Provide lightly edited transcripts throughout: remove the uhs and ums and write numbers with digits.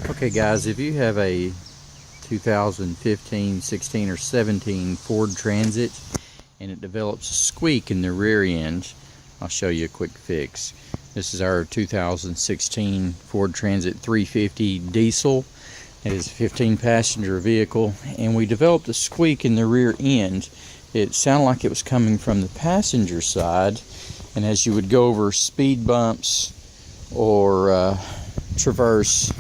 Okay guys, if you have a 2015, 16, or 17 Ford Transit and it develops a squeak in the rear end, I'll show you a quick fix. This is our 2016 Ford Transit 350 diesel. It is a 15 passenger vehicle, and we developed a squeak in the rear end. It sounded like it was coming from the passenger side, and as you would go over speed bumps or traverse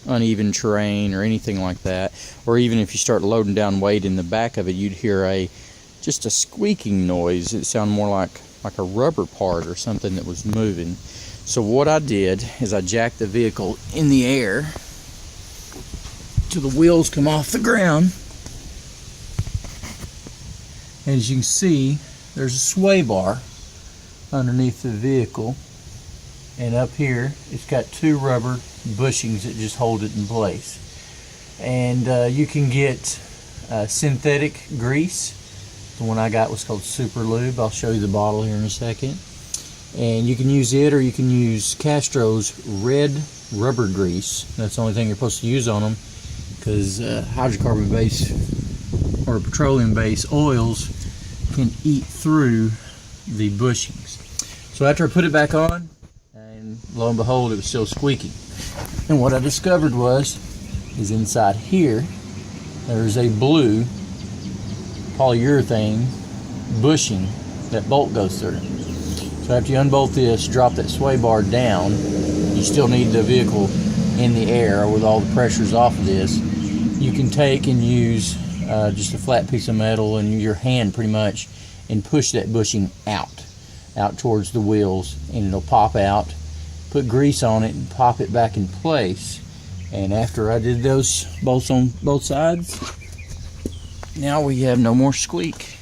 uneven terrain or anything like that, or even if you start loading down weight in the back of it, you'd hear just a squeaking noise. It sounded more like a rubber part or something that was moving. So what I did is I jacked the vehicle in the air till the wheels come off the ground. As you can see, there's a sway bar underneath the vehicle, and up here it's got two rubber bushings that just hold it in place. And you can get synthetic grease. The one I got was called Super Lube. I'll show you the bottle here in a second. And you can use it, or you can use Castro's red rubber grease. That's the only thing you're supposed to use on them, because hydrocarbon based or petroleum based oils can eat through the bushings. So after I put it back on, and lo and behold, it was still squeaking. And what I discovered is inside here there's a blue polyurethane bushing that bolt goes through. So after you unbolt this, drop that sway bar down, you still need the vehicle in the air with all the pressures off of this. You can take and use just a flat piece of metal and your hand pretty much, and push that bushing out towards the wheels, and it'll pop out. Put grease on it and pop it back in place. And after I did those bolts on both sides, now we have no more squeak.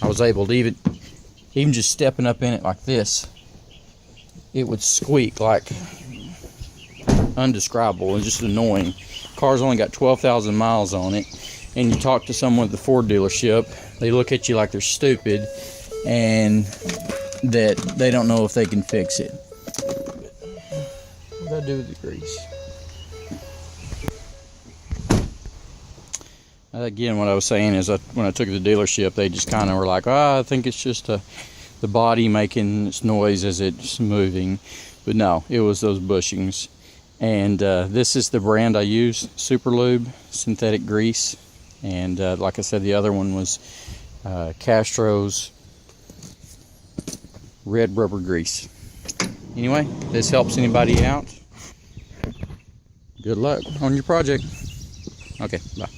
I was able to even just stepping up in it like this, it would squeak like undescribable and just annoying. Car's only got 12,000 miles on it, and you talk to someone at the Ford dealership, they look at you like they're stupid and that they don't know if they can fix it. What do I do with the grease? Again, what I was saying is when I took it to the dealership, they just kind of were like, I think it's just the body making its noise as it's moving. But no, it was those bushings. And this is the brand I use, Super Lube, synthetic grease. And like I said, the other one was Castro's red rubber grease. Anyway, if this helps anybody out, good luck on your project. Okay, bye.